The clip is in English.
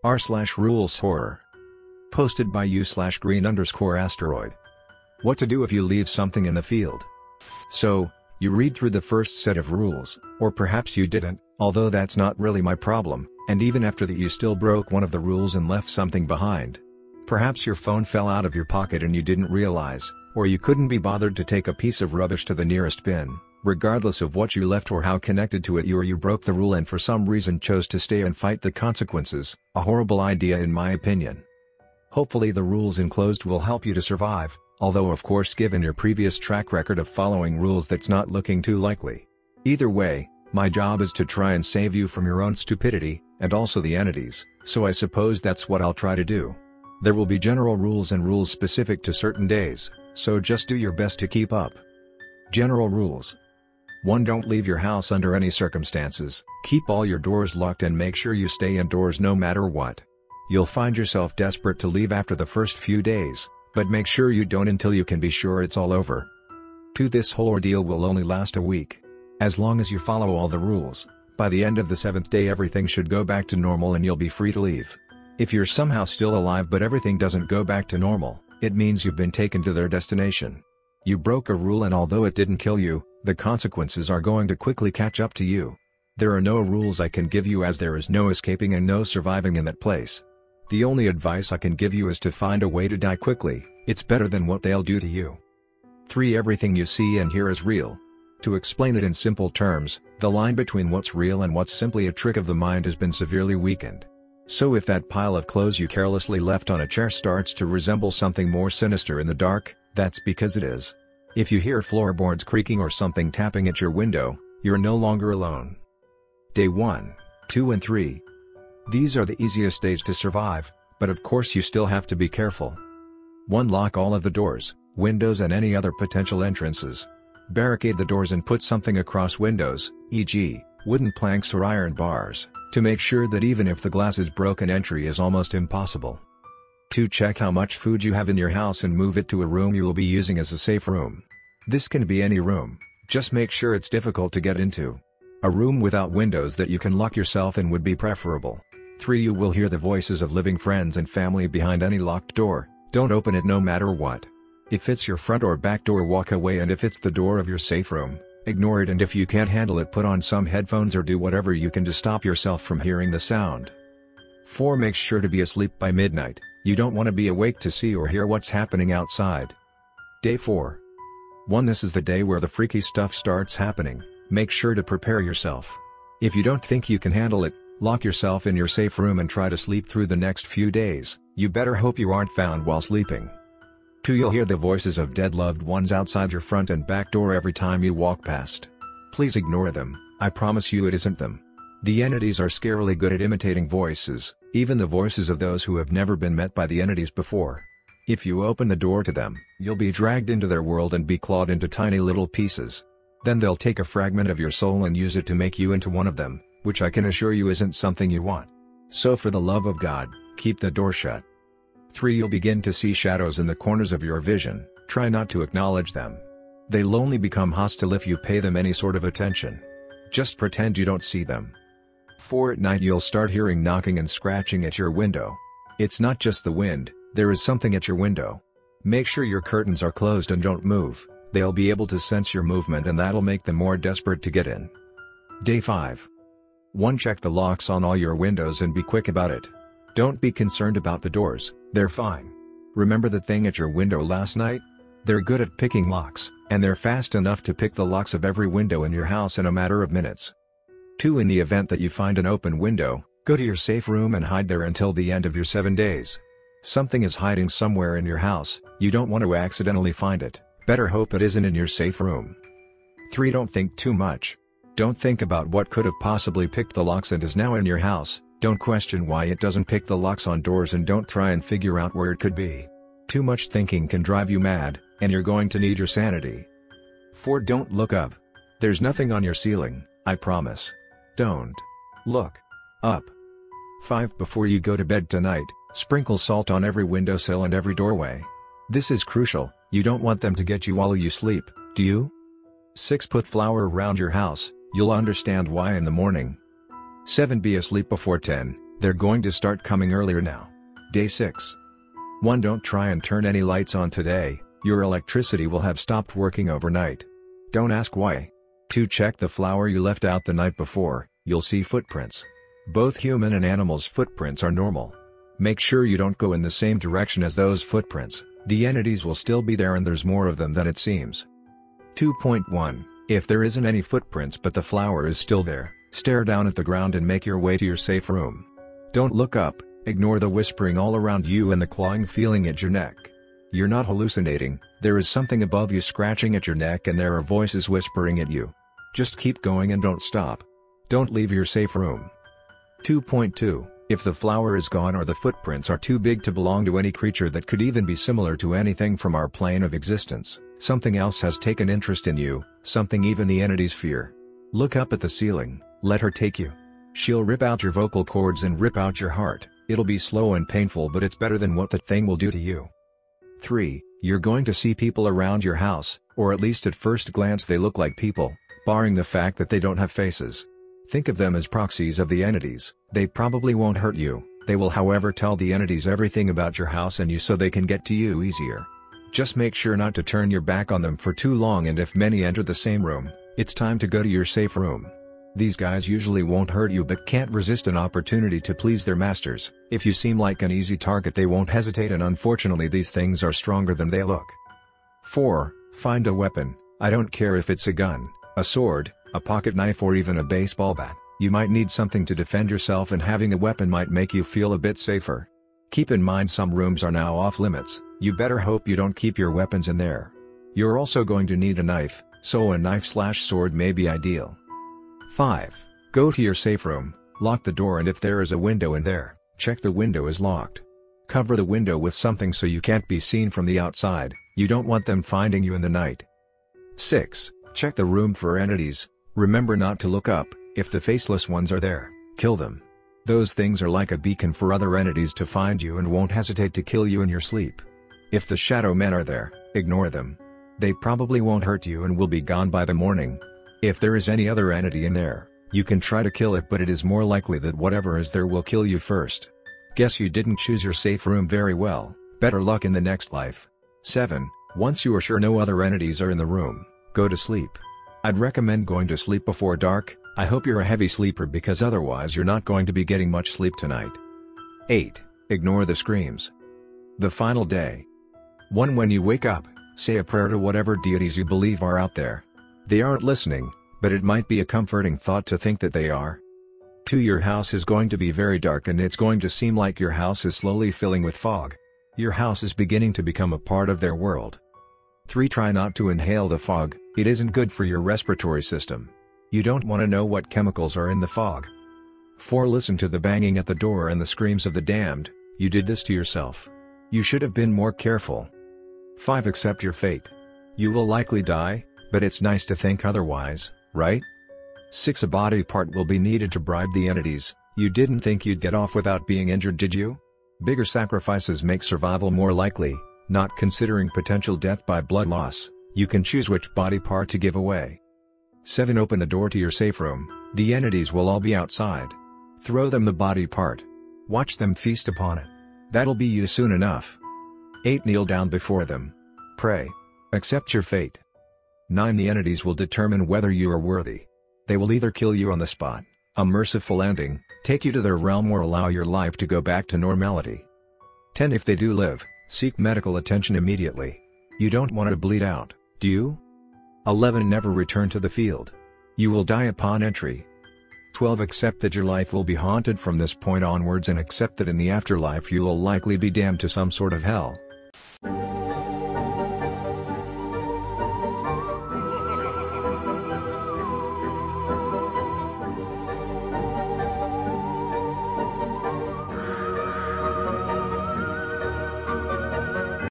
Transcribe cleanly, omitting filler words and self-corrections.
r/rules horror. Posted by u/green_asteroid. What to do if you leave something in the field? So, you read through the first set of rules, or perhaps you didn't, although that's not really my problem, and even after that you still broke one of the rules and left something behind. Perhaps your phone fell out of your pocket and you didn't realize, or you couldn't be bothered to take a piece of rubbish to the nearest bin. Regardless of what you left or how connected to it you broke the rule and for some reason chose to stay and fight the consequences, a horrible idea in my opinion. Hopefully the rules enclosed will help you to survive, although of course given your previous track record of following rules that's not looking too likely. Either way, my job is to try and save you from your own stupidity, and also the entities, so I suppose that's what I'll try to do. There will be general rules and rules specific to certain days, so just do your best to keep up. General rules. 1. Don't leave your house under any circumstances. Keep all your doors locked and make sure you stay indoors no matter what. You'll find yourself desperate to leave after the first few days, but make sure you don't until you can be sure it's all over. 2. This whole ordeal will only last a week. As long as you follow all the rules, by the end of the 7th day everything should go back to normal and you'll be free to leave. If you're somehow still alive but everything doesn't go back to normal, it means you've been taken to their destination. You broke a rule and although it didn't kill you, the consequences are going to quickly catch up to you. There are no rules I can give you as there is no escaping and no surviving in that place. The only advice I can give you is to find a way to die quickly, it's better than what they'll do to you. 3. Everything you see and hear is real. To explain it in simple terms, the line between what's real and what's simply a trick of the mind has been severely weakened. So if that pile of clothes you carelessly left on a chair starts to resemble something more sinister in the dark, that's because it is. If you hear floorboards creaking or something tapping at your window, you're no longer alone. Day 1, 2 and 3. These are the easiest days to survive, but of course you still have to be careful. 1. Lock all of the doors, windows and any other potential entrances. Barricade the doors and put something across windows, e.g., wooden planks or iron bars, to make sure that even if the glass is broken entry is almost impossible. 2. Check how much food you have in your house and move it to a room you will be using as a safe room. This can be any room, just make sure it's difficult to get into. A room without windows that you can lock yourself in would be preferable. 3. You will hear the voices of living friends and family behind any locked door, don't open it no matter what. If it's your front or back door walk away and if it's the door of your safe room, ignore it and if you can't handle it put on some headphones or do whatever you can to stop yourself from hearing the sound. 4. Make sure to be asleep by midnight, you don't want to be awake to see or hear what's happening outside. Day 4. 1. This is the day where the freaky stuff starts happening, make sure to prepare yourself. If you don't think you can handle it, lock yourself in your safe room and try to sleep through the next few days, you better hope you aren't found while sleeping. 2. You'll hear the voices of dead loved ones outside your front and back door every time you walk past. Please ignore them, I promise you it isn't them. The entities are scarily good at imitating voices, even the voices of those who have never been met by the entities before. If you open the door to them, you'll be dragged into their world and be clawed into tiny little pieces. Then they'll take a fragment of your soul and use it to make you into one of them, which I can assure you isn't something you want. So for the love of God, keep the door shut. 3. You'll begin to see shadows in the corners of your vision, try not to acknowledge them. They'll only become hostile if you pay them any sort of attention. Just pretend you don't see them. 4. At night you'll start hearing knocking and scratching at your window. It's not just the wind, there is something at your window. Make sure your curtains are closed and don't move, they'll be able to sense your movement and that'll make them more desperate to get in. Day 5. 1. Check the locks on all your windows and be quick about it. Don't be concerned about the doors, they're fine. Remember the thing at your window last night? They're good at picking locks, and they're fast enough to pick the locks of every window in your house in a matter of minutes. 2. In the event that you find an open window, go to your safe room and hide there until the end of your 7 days. Something is hiding somewhere in your house, you don't want to accidentally find it, better hope it isn't in your safe room. 3. Don't think too much. Don't think about what could have possibly picked the locks and is now in your house, don't question why it doesn't pick the locks on doors and don't try and figure out where it could be. Too much thinking can drive you mad, and you're going to need your sanity. 4. Don't look up. There's nothing on your ceiling, I promise. Don't look up. 5. Before you go to bed tonight, sprinkle salt on every windowsill and every doorway. This is crucial, you don't want them to get you while you sleep, do you? 6. Put flour around your house, You'll understand why in the morning. 7. Be asleep before 10, they're going to start coming earlier now. Day 6. 1. Don't try and turn any lights on today, your electricity will have stopped working overnight. Don't ask why. 2. Check the flower you left out the night before, you'll see footprints. Both human and animals' footprints are normal. Make sure you don't go in the same direction as those footprints, the entities will still be there and there's more of them than it seems. 2.1. If there isn't any footprints but the flower is still there, stare down at the ground and make your way to your safe room. Don't look up, ignore the whispering all around you and the clawing feeling at your neck. You're not hallucinating, there is something above you scratching at your neck and there are voices whispering at you. Just keep going and don't stop. Don't leave your safe room. 2.2. If the flower is gone or the footprints are too big to belong to any creature that could even be similar to anything from our plane of existence, something else has taken interest in you, something even the entities fear. Look up at the ceiling, let her take you. She'll rip out your vocal cords and rip out your heart, it'll be slow and painful but it's better than what that thing will do to you. 3. You're going to see people around your house, or at least at first glance they look like people, barring the fact that they don't have faces. Think of them as proxies of the entities, they probably won't hurt you, they will however tell the entities everything about your house and you so they can get to you easier. Just make sure not to turn your back on them for too long and if many enter the same room, it's time to go to your safe room. These guys usually won't hurt you but can't resist an opportunity to please their masters. If you seem like an easy target they won't hesitate and unfortunately these things are stronger than they look. 4. Find a weapon, I don't care if it's a gun, a sword, a pocket knife or even a baseball bat, you might need something to defend yourself and having a weapon might make you feel a bit safer. Keep in mind some rooms are now off limits, you better hope you don't keep your weapons in there. You're also going to need a knife, so a knife/sword may be ideal. 5. Go to your safe room, lock the door and if there is a window in there, check the window is locked. Cover the window with something so you can't be seen from the outside, you don't want them finding you in the night. 6. Check the room for entities, remember not to look up, if the faceless ones are there, kill them. Those things are like a beacon for other entities to find you and won't hesitate to kill you in your sleep. If the shadow men are there, ignore them. They probably won't hurt you and will be gone by the morning. If there is any other entity in there, you can try to kill it but it is more likely that whatever is there will kill you first. Guess you didn't choose your safe room very well, better luck in the next life. 7. Once you are sure no other entities are in the room, go to sleep. I'd recommend going to sleep before dark, I hope you're a heavy sleeper because otherwise you're not going to be getting much sleep tonight. 8. Ignore the screams. The final day. 1. When you wake up, say a prayer to whatever deities you believe are out there. They aren't listening, but it might be a comforting thought to think that they are. 2. Your house is going to be very dark and it's going to seem like your house is slowly filling with fog. Your house is beginning to become a part of their world. 3. Try not to inhale the fog, it isn't good for your respiratory system. You don't want to know what chemicals are in the fog. 4. Listen to the banging at the door and the screams of the damned, you did this to yourself. You should have been more careful. 5. Accept your fate. You will likely die, but it's nice to think otherwise, right? 6. A body part will be needed to bribe the entities, you didn't think you'd get off without being injured did you? Bigger sacrifices make survival more likely, not considering potential death by blood loss, you can choose which body part to give away. 7. Open the door to your safe room, the entities will all be outside. Throw them the body part. Watch them feast upon it. That'll be you soon enough. 8. Kneel down before them. Pray. Accept your fate. 9. The entities will determine whether you are worthy. They will either kill you on the spot, a merciful ending, take you to their realm or allow your life to go back to normality. 10. If they do live, seek medical attention immediately. You don't want to bleed out, do you? 11. Never return to the field. You will die upon entry. 12. Accept that your life will be haunted from this point onwards and accept that in the afterlife you will likely be damned to some sort of hell.